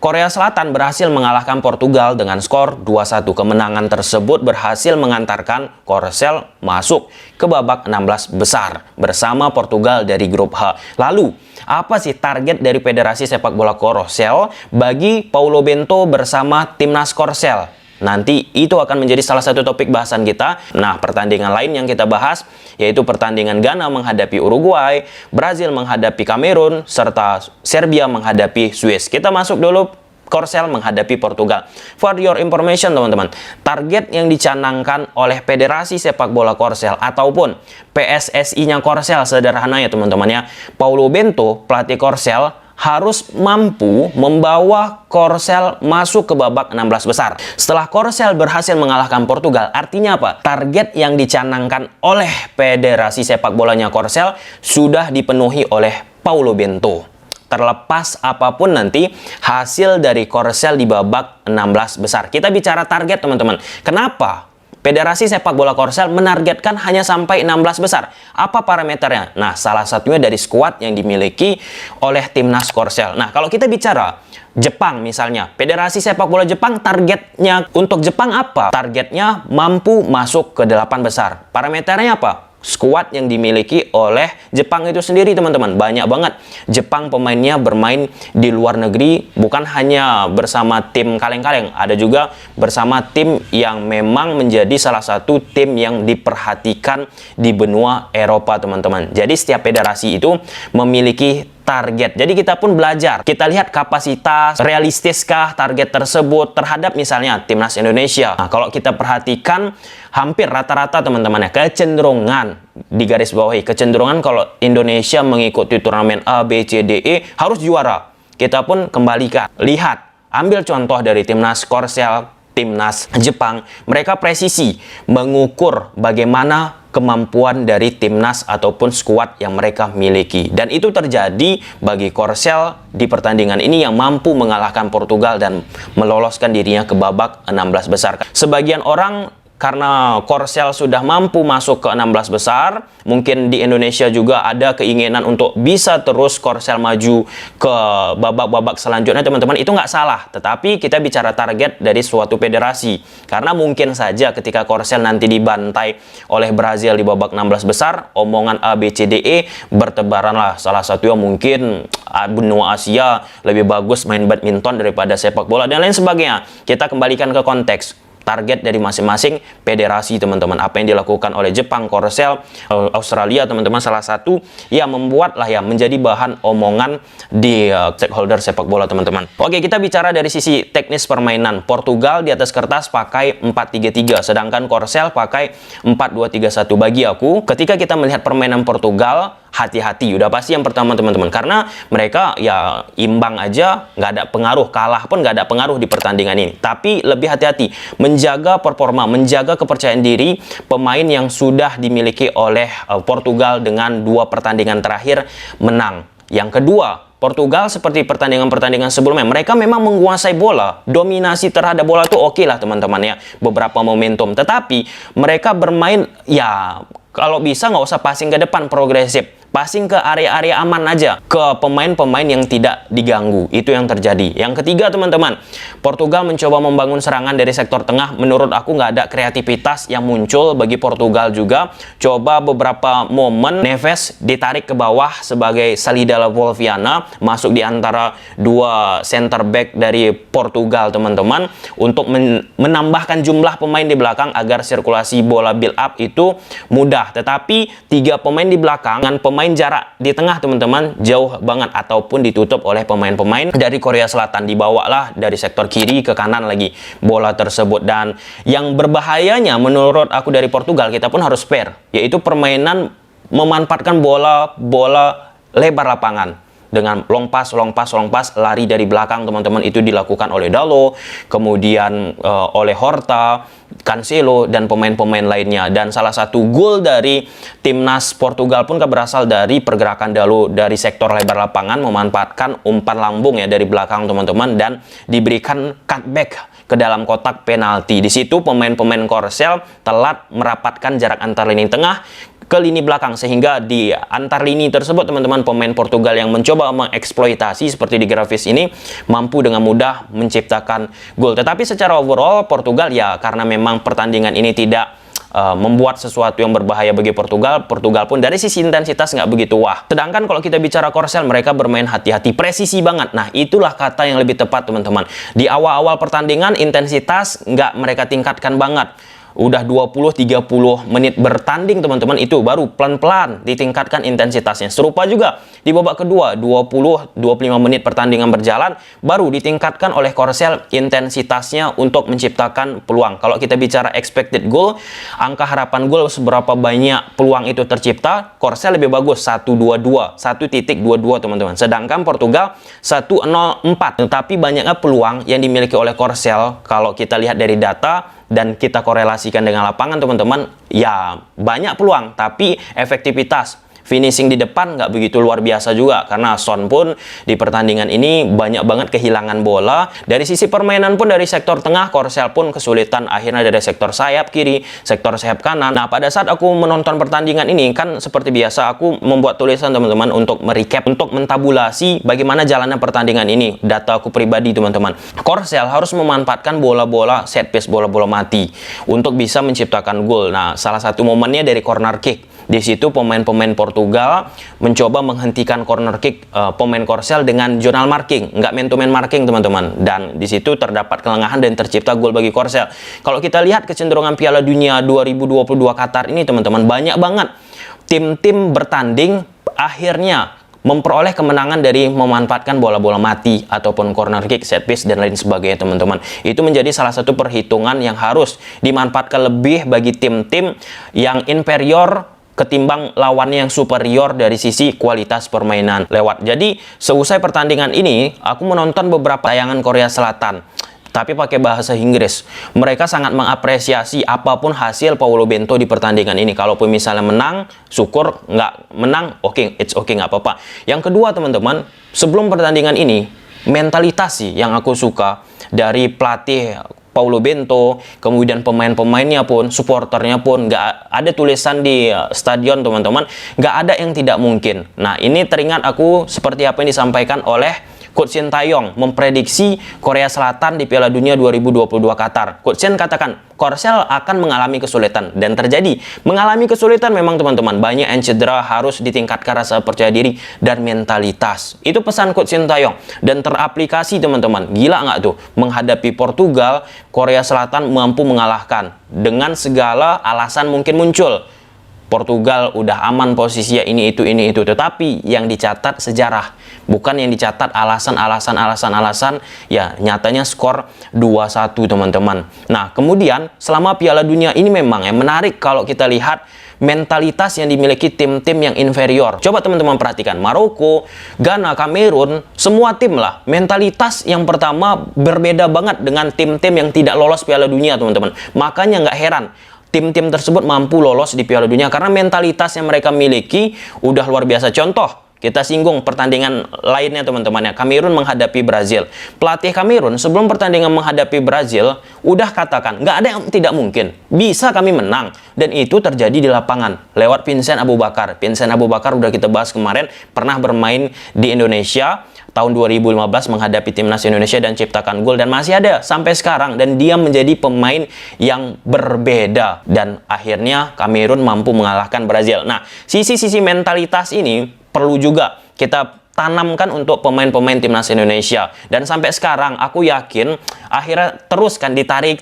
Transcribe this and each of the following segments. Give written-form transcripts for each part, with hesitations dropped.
Korea Selatan berhasil mengalahkan Portugal dengan skor 2-1. Kemenangan tersebut berhasil mengantarkan Korsel masuk ke babak 16 besar bersama Portugal dari grup H. Lalu, apa sih target dari Federasi Sepak Bola Korsel bagi Paulo Bento bersama timnas Korsel? Nanti itu akan menjadi salah satu topik bahasan kita. Nah, pertandingan lain yang kita bahas yaitu pertandingan Ghana menghadapi Uruguay, Brazil menghadapi Kamerun, serta Serbia menghadapi Swiss. Kita masuk dulu Korsel menghadapi Portugal. For your information teman-teman, target yang dicanangkan oleh Federasi Sepak Bola Korsel ataupun PSSI-nya Korsel sederhana ya teman-teman ya. Paulo Bento, pelatih Korsel, harus mampu membawa Korsel masuk ke babak 16 besar. Setelah Korsel berhasil mengalahkan Portugal, artinya apa? Target yang dicanangkan oleh Federasi Sepak Bolanya Korsel sudah dipenuhi oleh Paulo Bento. Terlepas apapun nanti hasil dari Korsel di babak 16 besar. Kita bicara target teman-teman. Kenapa Federasi Sepak Bola Korsel menargetkan hanya sampai 16 besar? Apa parameternya? Nah, salah satunya dari skuad yang dimiliki oleh timnas Korsel. Nah, kalau kita bicara Jepang misalnya, Federasi Sepak Bola Jepang targetnya untuk Jepang apa? Targetnya mampu masuk ke 8 besar. Parameternya apa? Skuad yang dimiliki oleh Jepang itu sendiri teman-teman. Banyak banget Jepang pemainnya bermain di luar negeri, bukan hanya bersama tim kaleng-kaleng, ada juga bersama tim yang memang menjadi salah satu tim yang diperhatikan di benua Eropa teman-teman. Jadi setiap federasi itu memiliki target. Jadi kita pun belajar. Kita lihat kapasitas, realistiskah target tersebut terhadap misalnya timnas Indonesia. Nah, kalau kita perhatikan hampir rata-rata teman-teman ya, kecenderungan di garis bawahi, kecenderungan kalau Indonesia mengikuti turnamen A, B, C, D, E harus juara. Kita pun kembalikan. Lihat, ambil contoh dari timnas Korsel, timnas Jepang. Mereka presisi mengukur bagaimana kemampuan dari timnas ataupun skuad yang mereka miliki. Dan itu terjadi bagi Korsel di pertandingan ini yang mampu mengalahkan Portugal dan meloloskan dirinya ke babak 16 besar. Sebagian orang karena Korsel sudah mampu masuk ke 16 besar, mungkin di Indonesia juga ada keinginan untuk bisa terus Korsel maju ke babak-babak selanjutnya teman-teman. Itu nggak salah, tetapi kita bicara target dari suatu federasi. Karena mungkin saja ketika Korsel nanti dibantai oleh Brazil di babak 16 besar, omongan A, B, C, D, E bertebaran lah. Salah satunya mungkin benua Asia lebih bagus main badminton daripada sepak bola dan lain sebagainya. Kita kembalikan ke konteks target dari masing-masing federasi teman-teman. Apa yang dilakukan oleh Jepang, Korsel, Australia teman-teman salah satu yang membuatlah ya menjadi bahan omongan di stakeholder sepak bola teman-teman. Oke, kita bicara dari sisi teknis permainan. Portugal di atas kertas pakai 4-3-3 sedangkan Korsel pakai 4-2-3-1. Bagi aku, ketika kita melihat permainan Portugal, hati-hati udah pasti yang pertama teman-teman, karena mereka ya imbang aja nggak ada pengaruh, kalah pun nggak ada pengaruh di pertandingan ini. Tapi lebih hati-hati menjaga performa, menjaga kepercayaan diri pemain yang sudah dimiliki oleh Portugal dengan 2 pertandingan terakhir menang. Yang kedua, Portugal seperti pertandingan-pertandingan sebelumnya, mereka memang menguasai bola, dominasi terhadap bola tuh oke lah teman-teman ya, beberapa momentum, tetapi mereka bermain ya kalau bisa nggak usah passing ke depan progresif, passing ke area-area aman aja, ke pemain-pemain yang tidak diganggu. Itu yang terjadi. Yang ketiga teman-teman, Portugal mencoba membangun serangan dari sektor tengah. Menurut aku nggak ada kreativitas yang muncul bagi Portugal juga. Coba beberapa momen Neves ditarik ke bawah sebagai Salida Volviana, masuk di antara 2 center back dari Portugal teman-teman, untuk menambahkan jumlah pemain di belakang agar sirkulasi bola build up itu mudah. Tetapi 3 pemain di belakang dengan pemain jarak di tengah teman-teman jauh banget ataupun ditutup oleh pemain-pemain dari Korea Selatan. Dibawalah dari sektor kiri ke kanan lagi bola tersebut. Dan yang berbahayanya menurut aku dari Portugal, kita pun harus fair, yaitu permainan memanfaatkan bola lebar lapangan dengan long pass, lari dari belakang teman-teman. Itu dilakukan oleh Dalo, kemudian oleh Horta, Cancelo, dan pemain-pemain lainnya. Dan salah satu gol dari timnas Portugal pun berasal dari pergerakan Dalo dari sektor lebar lapangan, memanfaatkan umpan lambung ya dari belakang teman-teman, dan diberikan cutback ke dalam kotak penalti. Di situ pemain-pemain Korsel telat merapatkan jarak antar lini tengah, ke lini belakang, sehingga di antar lini tersebut teman-teman pemain Portugal yang mencoba mengeksploitasi seperti di grafis ini mampu dengan mudah menciptakan gol. Tetapi secara overall Portugal ya, karena memang pertandingan ini tidak membuat sesuatu yang berbahaya bagi Portugal pun dari sisi intensitas nggak begitu wah. Sedangkan kalau kita bicara Korsel, mereka bermain hati-hati, presisi banget. Nah, itulah kata yang lebih tepat teman-teman. Di awal-awal pertandingan intensitas nggak mereka tingkatkan banget. Udah 20-30 menit bertanding teman-teman, itu baru pelan-pelan ditingkatkan intensitasnya. Serupa juga di babak kedua, 20-25 menit pertandingan berjalan, baru ditingkatkan oleh Korsel intensitasnya untuk menciptakan peluang. Kalau kita bicara expected goal, angka harapan gol seberapa banyak peluang itu tercipta, Korsel lebih bagus 1,22 teman-teman. Sedangkan Portugal 1,04. Tetapi banyaknya peluang yang dimiliki oleh Korsel kalau kita lihat dari data dan kita korelasikan dengan lapangan teman-teman, ya banyak peluang, tapi efektivitas finishing di depan nggak begitu luar biasa juga, karena Son pun di pertandingan ini banyak banget kehilangan bola. Dari sisi permainan pun dari sektor tengah, Korsel pun kesulitan akhirnya dari sektor sayap kiri, sektor sayap kanan. Nah, pada saat aku menonton pertandingan ini, kan seperti biasa aku membuat tulisan teman-teman untuk merecap, untuk mentabulasi bagaimana jalannya pertandingan ini, data aku pribadi teman-teman. Korsel harus memanfaatkan bola-bola set piece, bola-bola mati untuk bisa menciptakan gol. Nah, salah satu momennya dari corner kick. Di situ pemain-pemain Portugal mencoba menghentikan corner kick pemain Korsel dengan zonal marking, nggak man-to-man marking teman-teman. Dan di situ terdapat kelengahan dan tercipta gol bagi Korsel. Kalau kita lihat kecenderungan Piala Dunia 2022 Qatar ini teman-teman, banyak banget tim-tim bertanding akhirnya memperoleh kemenangan dari memanfaatkan bola-bola mati ataupun corner kick, set piece dan lain sebagainya teman-teman. Itu menjadi salah satu perhitungan yang harus dimanfaatkan lebih bagi tim-tim yang inferior ketimbang lawannya yang superior dari sisi kualitas permainan lewat. Jadi seusai pertandingan ini aku menonton beberapa tayangan Korea Selatan tapi pakai bahasa Inggris. Mereka sangat mengapresiasi apapun hasil Paulo Bento di pertandingan ini. Kalaupun misalnya menang, syukur. Nggak menang, oke, it's okay, nggak apa-apa. Yang kedua teman-teman, sebelum pertandingan ini, mentalitas sih yang aku suka dari pelatih Paulo Bento, kemudian pemain-pemainnya pun, supporternya pun, nggak ada tulisan di stadion teman-teman, nggak ada yang tidak mungkin. Nah, ini teringat aku seperti apa yang disampaikan oleh Coach Shin Tae-yong memprediksi Korea Selatan di Piala Dunia 2022 Qatar. Coach Shin katakan Korsel akan mengalami kesulitan, dan terjadi mengalami kesulitan memang teman-teman. Banyak yang cedera, harus ditingkatkan rasa percaya diri dan mentalitas. Itu pesan Coach Shin Tae-yong dan teraplikasi teman-teman. Gila nggak tuh menghadapi Portugal, Korea Selatan mampu mengalahkan dengan segala alasan mungkin muncul. Portugal udah aman posisinya ini itu. Tetapi yang dicatat sejarah, bukan yang dicatat alasan. Ya, nyatanya skor 2-1 teman-teman. Nah, kemudian selama Piala Dunia ini memang yang menarik kalau kita lihat mentalitas yang dimiliki tim-tim yang inferior. Coba teman-teman perhatikan, Maroko, Ghana, Kamerun, semua tim lah. Mentalitas yang pertama berbeda banget dengan tim-tim yang tidak lolos Piala Dunia teman-teman. Makanya nggak heran tim-tim tersebut mampu lolos di Piala Dunia karena mentalitas yang mereka miliki udah luar biasa. Contoh, kita singgung pertandingan lainnya teman-teman ya. Kamerun menghadapi Brazil. Pelatih Kamerun sebelum pertandingan menghadapi Brazil udah katakan nggak ada yang tidak mungkin, bisa kami menang. Dan itu terjadi di lapangan lewat Vincent Aboubakar. Vincent Aboubakar udah kita bahas kemarin, pernah bermain di Indonesia tahun 2015 menghadapi timnas Indonesia dan ciptakan gol, dan masih ada sampai sekarang, dan dia menjadi pemain yang berbeda dan akhirnya Kamerun mampu mengalahkan Brazil. Nah, sisi-sisi mentalitas ini perlu juga kita tanamkan untuk pemain-pemain timnas Indonesia, dan sampai sekarang aku yakin akhirnya terus kan ditarik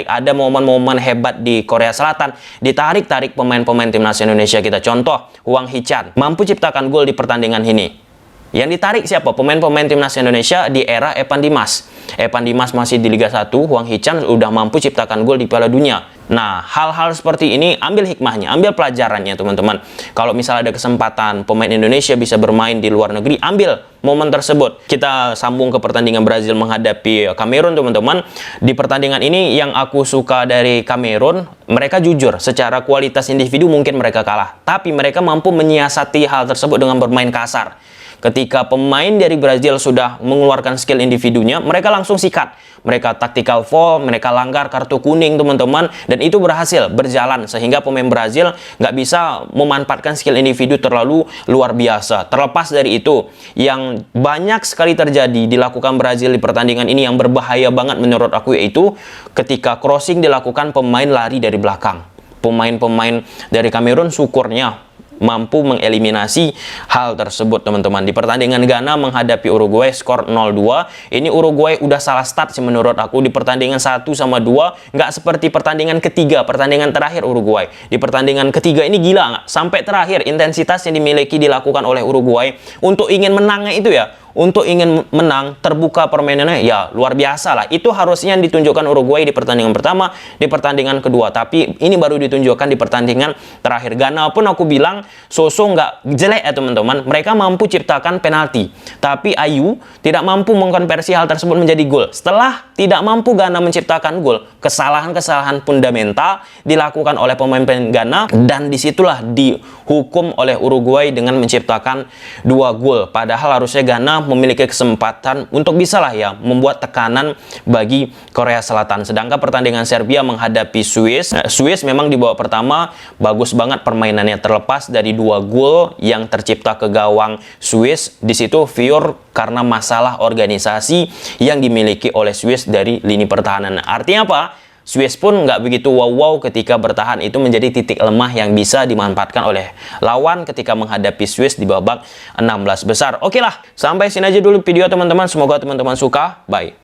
ada momen-momen hebat di Korea Selatan, ditarik pemain-pemain timnas Indonesia kita. Contoh, Hwang Hee-chan mampu ciptakan gol di pertandingan ini. Yang ditarik siapa? Pemain-pemain timnas Indonesia di era Evan Dimas. Evan Dimas masih di Liga 1, Hwang Hee-chan udah mampu ciptakan gol di Piala Dunia. Nah, hal-hal seperti ini ambil hikmahnya, ambil pelajarannya teman-teman. Kalau misalnya ada kesempatan pemain Indonesia bisa bermain di luar negeri, ambil momen tersebut. Kita sambung ke pertandingan Brazil menghadapi Kamerun teman-teman. Di pertandingan ini yang aku suka dari Kamerun, mereka jujur, secara kualitas individu mungkin mereka kalah, tapi mereka mampu menyiasati hal tersebut dengan bermain kasar. Ketika pemain dari Brazil sudah mengeluarkan skill individunya, mereka langsung sikat. Mereka tactical foul, mereka langgar kartu kuning teman-teman, dan itu berhasil berjalan sehingga pemain Brazil nggak bisa memanfaatkan skill individu terlalu luar biasa. Terlepas dari itu, yang banyak sekali terjadi dilakukan Brazil di pertandingan ini yang berbahaya banget menurut aku, yaitu ketika crossing dilakukan pemain lari dari belakang. Pemain-pemain dari Kamerun syukurnya mampu mengeliminasi hal tersebut teman-teman. Di pertandingan Ghana menghadapi Uruguay skor 0-2, ini Uruguay udah salah start sih menurut aku. Di pertandingan 1 sama 2 nggak seperti pertandingan ketiga, pertandingan terakhir Uruguay. Di pertandingan ketiga ini gila nggak? Sampai terakhir intensitas yang dimiliki dilakukan oleh Uruguay untuk ingin menangnya itu ya, untuk ingin menang, terbuka permainannya ya luar biasa lah. Itu harusnya yang ditunjukkan Uruguay di pertandingan pertama, di pertandingan kedua, tapi ini baru ditunjukkan di pertandingan terakhir. Ghana pun aku bilang so-so nggak jelek ya teman-teman, mereka mampu ciptakan penalti, tapi Ayew tidak mampu mengkonversi hal tersebut menjadi gol. Setelah tidak mampu Ghana menciptakan gol, kesalahan-kesalahan fundamental dilakukan oleh pemain Ghana, dan disitulah dihukum oleh Uruguay dengan menciptakan 2 gol. Padahal harusnya Ghana memiliki kesempatan untuk bisa lah ya membuat tekanan bagi Korea Selatan. Sedangkan pertandingan Serbia menghadapi Swiss, Swiss memang di babak pertama bagus banget permainannya, terlepas dari 2 gol yang tercipta ke gawang Swiss. Di situ pure karena masalah organisasi yang dimiliki oleh Swiss dari lini pertahanan. Artinya apa? Swiss pun nggak begitu wow-wow ketika bertahan, itu menjadi titik lemah yang bisa dimanfaatkan oleh lawan ketika menghadapi Swiss di babak 16 besar. Oke lah, sampai sini aja dulu video teman-teman. Semoga teman-teman suka. Bye.